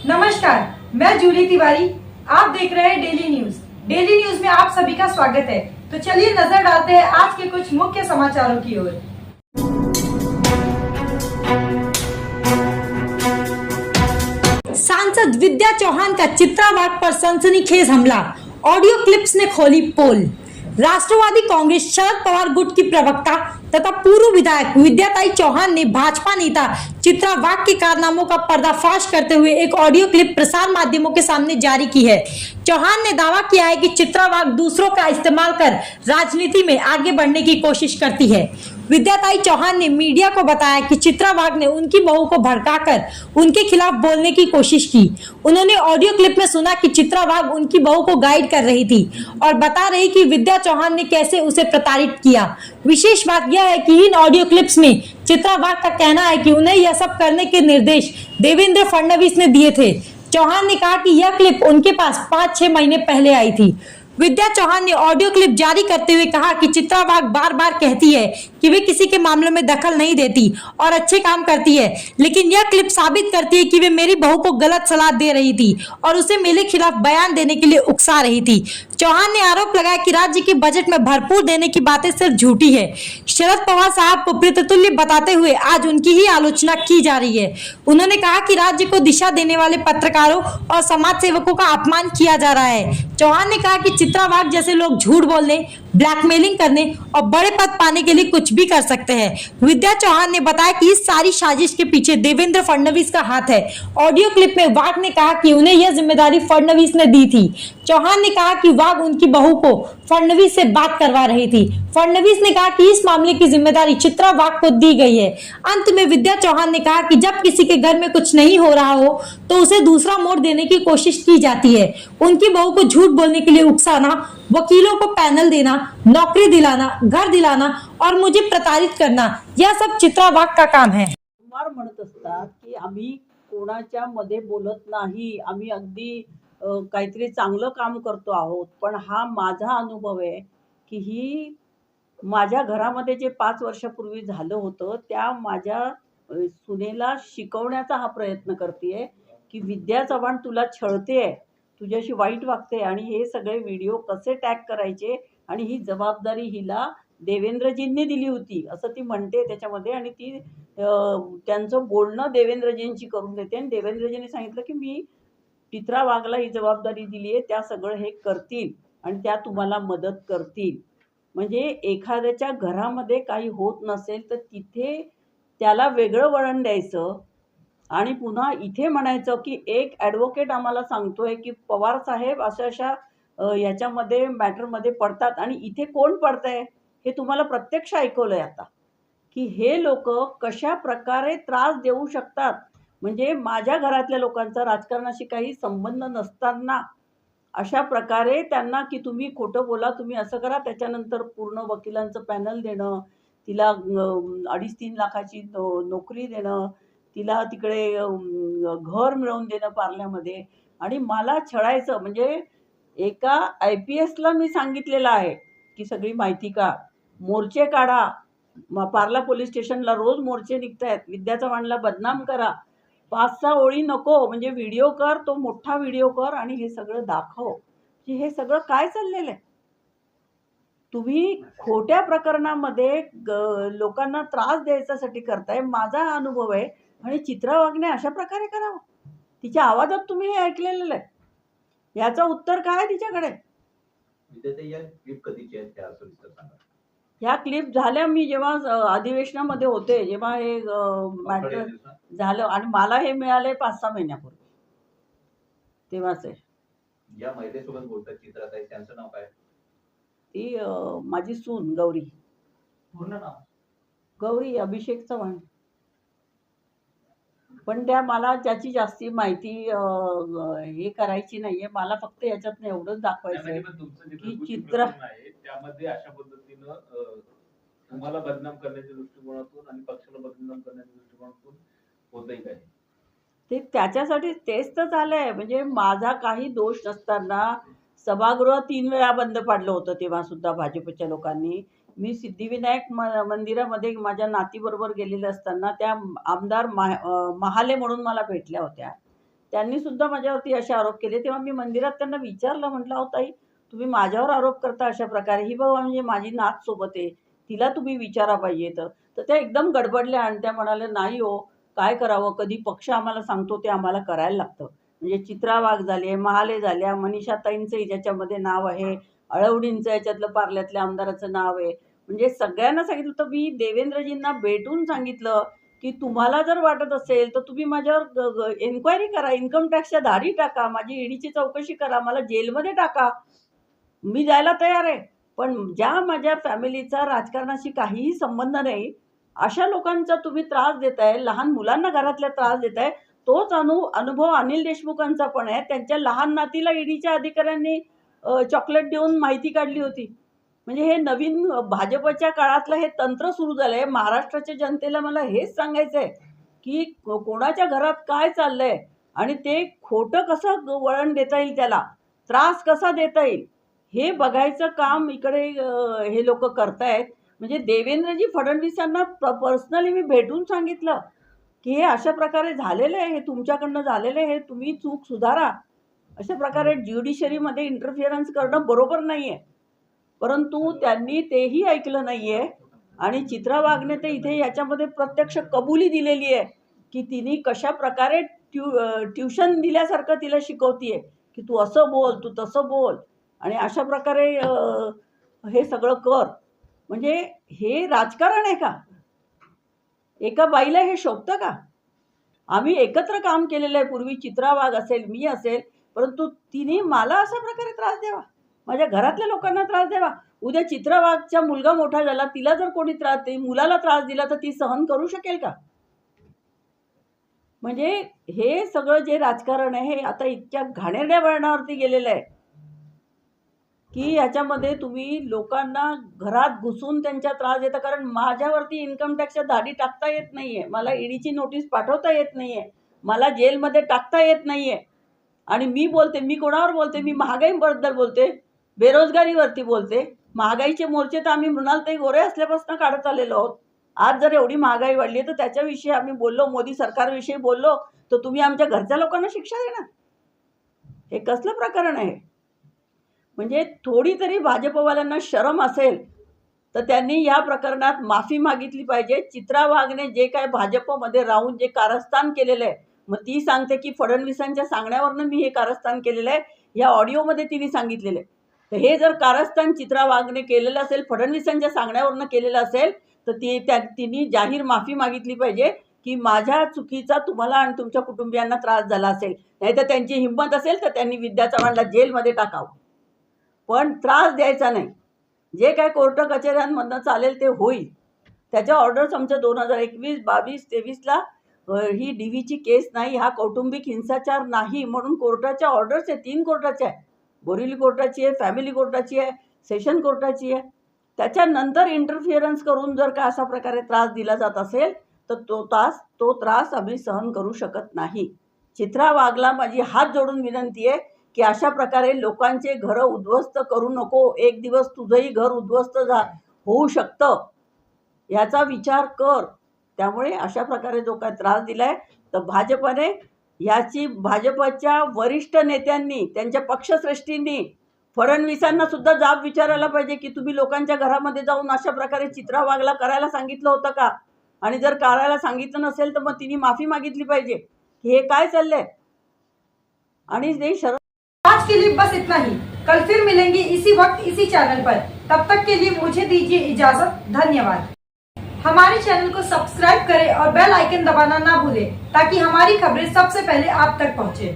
नमस्कार, मैं जूली तिवारी। आप देख रहे हैं डेली न्यूज। डेली न्यूज में आप सभी का स्वागत है। तो चलिए नजर डालते हैं आज के कुछ मुख्य समाचारों की ओर। सांसद विद्या चौहान का चित्रावाग पर सनसनीखेज हमला, ऑडियो क्लिप्स ने खोली पोल। राष्ट्रवादी कांग्रेस शरद पवार गुट की प्रवक्ता तथा पूर्व विधायक विद्याताई चौहान ने भाजपा नेता चित्रावाग के कारनामों का पर्दाफाश करते हुए एक ऑडियो क्लिप प्रसार माध्यमों के सामने जारी की है। चौहान ने दावा किया है कि चित्रावाग दूसरों का इस्तेमाल कर राजनीति में आगे बढ़ने की कोशिश करती है। विद्याताई चौहान ने मीडिया को बताया कि चित्रावाग ने उनकी बहू को भड़काकर उनके खिलाफ बोलने की कोशिश की। उन्होंने ऑडियो क्लिप में सुना कि चित्रावाग उनकी बहू को गाइड कर रही थी और बता रही कि विद्या चौहान ने कैसे उसे प्रताड़ित किया। विशेष बात यह है कि इन ऑडियो क्लिप्स में चित्रावाग का कहना है कि उन्हें यह सब करने के निर्देश देवेंद्र फडणवीस ने दिए थे। चौहान ने कहा कि यह क्लिप उनके पास 5-6 महीने पहले आई थी। विद्या चौहान ने ऑडियो क्लिप जारी करते हुए कहा कि चित्रावाग बार बार कहती है कि वे किसी के मामलों में दखल नहीं देती और अच्छे काम करती है, लेकिन यह क्लिप साबित करती है कि वे मेरी बहू को गलत सलाह दे रही थी और उसे मेरे खिलाफ बयान देने के लिए उकसा रही थी। चौहान ने आरोप लगाया कि राज्य के बजट में भरपूर देने की बातें सिर्फ झूठी है। शरद पवार साहब को पितृतुल्य बताते हुए आज उनकी ही आलोचना की जा रही है। उन्होंने कहा कि राज्य को दिशा देने वाले पत्रकारों और समाज सेवकों का अपमान किया जा रहा है। चौहान ने कहा कि चित्रावाग जैसे लोग झूठ बोलने, ब्लैकमेलिंग करने और बड़े पद पाने के लिए कुछ भी कर सकते हैं। विद्या चौहान ने बताया कि इस सारी साजिश के पीछे देवेंद्र फडणवीस का हाथ है। ऑडियो क्लिप में वाग ने कहा कि उन्हें यह जिम्मेदारी फडणवीस ने दी थी। चौहान ने कहा कि वाग उनकी बहू को फडणवीस से बात करवा रही थी। फडणवीस ने कहा कि इस मामले की जिम्मेदारी चित्रावाग को दी गई है। अंत में विद्या चौहान ने कहा कि जब किसी के घर में कुछ नहीं हो रहा हो तो उसे दूसरा मोड़ देने की कोशिश की जाती है। उनकी बहू को झूठ बोलने के लिए उकसाना, वकीलों को पैनल देना, नौकरी दिलाना, घर दिलाना और मुझे प्रताड़ित करना, यह सब चित्रावाग का काम है। कुमार म्हणत असतात की आम्ही कोणाच्या मध्ये बोलत नाही, आम्ही अगदी काहीतरी चांगलं काम करतो आहोत, पण हा माझा अनुभव आहे की ही माझ्या घरामध्ये जे 5 वर्षापूर्वी झालं होतं त्या माझ्या सुनेला शिकवण्याचा हा प्रयत्न करतेय की विद्या चव्हाण तुला छळतेय, तुझ्याशी वाईट वागते आणि हे सगळे व्हिडिओ कसे टॅग करायचे आणि ही जबाबदारी हिला देवेंद्रजींनी दिली होती असं ती म्हणते त्याच्यामध्ये आणि ती त्यांचं बोलणं देवेंद्रजींशी करून देते आणि देवेंद्रजींनी सांगितलं की मी चित्रावागला ही जबाबदारी दिली आहे, त्या सगळं हे करतील आणि त्या तुम्हाला मदत करतील। म्हणजे एखाद्याच्या घरामध्ये काही होत नसेल तर तिथे त्याला वेगळं वळण द्यायचं आणि पुन्हा इथे म्हणायचं की एक ॲडव्होकेट आम्हाला सांगतोय की पवार साहेब अशा याच्यामध्ये मॅटरमध्ये पडतात आणि इथे कोण पडतंय हे तुम्हाला प्रत्यक्ष ऐकवलंय आता की हे लोक कशा प्रकारे त्रास देऊ शकतात। म्हणजे माझ्या घरातल्या लोकांचा राजकारणाशी काही संबंध नसताना अशा प्रकारे त्यांना की तुम्ही खोटं बोला, तुम्ही असं करा, त्याच्यानंतर पूर्ण वकिलांचं पॅनल देणं, तिला 2.5-3 लाखाची नोकरी देणं, तिला तिकडे घर मिळवून देणं पार्ल्यामध्ये आणि मला छळायचं। म्हणजे एका IPSला मी सांगितलेलं आहे की सगळी माहिती का मोर्चे काढा, पार्ला पोलीस स्टेशनला रोज मोर्चे निघतायत, विद्या चव्हाणला बदनाम करा, 5-6 ओळी नको म्हणजे व्हिडिओ कर, तो मोठा व्हिडिओ कर आणि हे सगळं दाखव की हे सगळं काय चाललेलं आहे। तुम्ही खोट्या प्रकरणामध्ये लोकांना त्रास द्यायच्यासाठी करताय, माझा अनुभव आहे आणि चित्रावागने अशा प्रकारे करावं, तिच्या आवाजात तुम्ही हे ऐकलेलं आहे, याचं उत्तर काय आहे तिच्याकडे? ह्या क्लिप झाल्या मी जेव्हा अधिवेशनामध्ये होते, जेव्हा हे मॅटर झालं आणि मला हे मिळाले 5-6 महिन्यापूर्वी, तेव्हाच आहे। या महिलेसोबत बोलतात चित्राताई, त्यांचं नाव काय? ती माझी सून गौरी। पूर्ण नाव? गौरी अभिषेक चव्हाण। पण त्या मला त्याची जास्ती माहिती हे करायची नाहीये, मला फक्त याच्यातनं एवढंच दाखवायचंय की चित्र त्यामध्ये अशा पद्धतीनं तुम्हाला बदनाम करण्याच्या दृष्टिकोनातून आणि पक्षाला बदनाम करण्याच्या दृष्टिकोनातून होतंय काय? ते त्याच्यासाठी तेच तर झालंय। म्हणजे माझा काही दोष नसताना सभागृह 3 वेळा बंद पाडलं होतं तेव्हा सुद्धा भाजपच्या लोकांनी। मी सिद्धिविनायक मंदिरामध्ये माझ्या नातीबरोबर गेलेले असताना त्या आमदार महाले म्हणून मला भेटल्या होत्या। त्यांनी सुद्धा माझ्यावरती असे आरोप केले. तेव्हा मी मंदिरात त्यांना विचारलं, म्हटलं, अहो ताई, तुम्ही माझ्यावर आरोप करता अशा प्रकारे, ही बाबा म्हणजे माझी नात सोबत आहे, तिला तुम्ही विचारा पाहिजे. तर त्या एकदम गडबडल्या आणि त्या म्हणाल्या, नाही हो, काय करावं, कधी पक्ष आम्हाला सांगतो ते आम्हाला करायला लागतं. म्हणजे चित्रा वाघ झाली, महाले झाल्या, मनीषाताईंचं ज्याच्यामध्ये नाव आहे, अळवडींचं याच्यातलं पार्ल्यातल्या आमदाराचं नाव आहे. म्हणजे सगळ्यांना सांगितलं. तर मी देवेंद्रजींना भेटून सांगितलं की तुम्हाला जर वाटत असेल तर तुम्ही माझ्यावर एन्क्वायरी करा, इन्कम टॅक्सच्या धाडी टाका, माझी ईडीची चौकशी करा, मला जेलमध्ये टाका, मी जायला तयार आहे. पण ज्या माझ्या फॅमिलीचा राजकारणाशी काहीही संबंध नाही अशा लोकांचा तुम्ही त्रास देताय, लहान मुलांना घरातल्या त्रास देताय. तोच अनुभव अनिल देशमुखांचा पण आहे. त्यांच्या लहान नातीला ईडीच्या अधिकाऱ्यांनी चॉकलेट देऊन माहिती काढली होती. म्हणजे हे नवीन भाजपच्या काळातलं हे तंत्र सुरू झालंय. महाराष्ट्राच्या जनतेला मला हेच सांगायचं आहे की कोणाच्या घरात काय चाललंय आणि ते खोटं कसं वळण देता येईल, त्याला त्रास कसा देता येईल, हे बघायचं काम इकडे हे लोक करतायत. म्हणजे देवेंद्रजी फडणवीसांना पर्सनली मी भेटून सांगितलं की हे अशा प्रकारे झालेलं आहे, हे तुमच्याकडनं झालेलं आहे, हे तुम्ही चूक सुधारा. अशा प्रकारे ज्युडिशरीमध्ये इंटरफिअरन्स करणं बरोबर नाही आहे. परंतु त्यांनी तेही ऐकलं नाही आहे. आणि चित्रा वाघने ते इथे याच्यामध्ये प्रत्यक्ष कबुली दिलेली आहे की तिने कशा प्रकारे ट्युशन दिल्यासारखं तिला शिकवतीये की तू असं बोल, तू तसं बोल, आणि अशा प्रकारे हे सगळं कर. म्हणजे हे राजकारण आहे का? एका बाईला हे शोभतं का? आम्ही एकत्र काम केलेलं आहे पूर्वी, चित्रा वाघ असेल, मी असेल, परंतु तिने मला अशा प्रकारे त्रास द्यावा, माझ्या घरातल्या लोकांना त्रास द्यावा. उद्या चित्रा वाघचा मुलगा मोठा झाला, तिला जर कोणी त्रास दे, मुलाला त्रास दिला तर ती सहन करू शकेल का? म्हणजे हे सगळं जे राजकारण आहे हे आता इतक्या घाणेरड्या वळणावरती गेलेलं आहे की याच्यामध्ये तुम्ही लोकांना घरात घुसून त्यांच्या त्रास देता. कारण माझ्यावरती इन्कम टॅक्सच्या धाडी टाकता येत नाहीये, मला ईडीची नोटीस पाठवता येत नाहीये, मला जेलमध्ये टाकता येत नाहीये. आणि मी बोलते, मी कोणावर बोलते? मी महागाईबद्दल बोलते, बेरोजगारीवरती बोलते. महागाईचे मोर्चे तर आम्ही मृणालताई गोरे असल्यापासून काढत आलेलो आहोत. आज जर एवढी महागाई वाढली तर त्याच्याविषयी आम्ही बोललो, मोदी सरकारविषयी बोललो, तर तुम्ही आमच्या घरच्या लोकांना शिक्षा देणार? हे कसलं प्रकरण आहे? म्हणजे थोडी तरी भाजपवाल्यांना शरम असेल तर त्यांनी या प्रकरणात माफी मागितली पाहिजे. चित्रा वाघने जे काय भाजपमध्ये राहून जे कारस्थान केलेलं आहे, मग ती सांगते की फडणवीसांच्या सांगण्यावरनं मी हे कारस्थान केलेलं आहे, या ऑडिओमध्ये तिने सांगितलेलं आहे. तर हे जर कारस्थान चित्रा वाघने केलेलं असेल, फडणवीसांच्या सांगण्यावरनं केलेलं असेल, तर तिने जाहीर माफी मागितली पाहिजे की माझ्या चुकीचा तुम्हाला आणि तुमच्या कुटुंबियांना त्रास झाला असेल. नाहीतर त्यांची हिंमत असेल तर त्यांनी विद्या चव्हाणला जेलमध्ये टाकावं, पण त्रास द्यायचा नाही. जे काय कोर्ट कचेऱ्यांमधनं चालेल ते होईल. त्याच्या ऑर्डर्स आमच्या 2021, 22, 23ला ही DVची केस नाही, हा कौटुंबिक हिंसाचार नाही म्हणून कोर्टाच्या ऑर्डर्स आहे. 3 कोर्टाच्या आहे, बोरिवली कोर्टाची आहे, फॅमिली कोर्टाची आहे, सेशन कोर्टाची आहे. त्याच्यानंतर इंटरफिअरन्स करून जर का अशा प्रकारे त्रास दिला जात असेल तर तो त्रास आम्ही सहन करू शकत नाही. चित्रा वाघला माझी हात जोडून विनंती आहे की अशा प्रकारे लोकांचे घरं उद्ध्वस्त करू नको. एक दिवस तुझंही घर उद्ध्वस्त होऊ शकतं, याचा विचार कर. त्यामुळे अशा प्रकारे जो काय त्रास दिलाय तर भाजपने याची, भाजपच्या वरिष्ठ नेत्यांनी, त्यांच्या पक्षश्रेष्ठींनी फडणवीसांना सुद्धा जाब विचारायला पाहिजे की तुम्ही लोकांच्या घरामध्ये जाऊन अशा प्रकारे चित्रा वाघला करायला सांगितलं होतं का? आणि जर करायला सांगितलं नसेल तर मग तिने माफी मागितली पाहिजे की हे काय चाललंय. आणि ते आज के लिए बस इतना ही. कल फिर मिलेंगे इसी वक्त इसी चैनल पर. तब तक के लिए मुझे दीजिए इजाजत. धन्यवाद. हमारे चैनल को सब्सक्राइब करें और बेल आइकन दबाना ना भूलें ताकि हमारी खबरें सबसे पहले आप तक पहुंचे.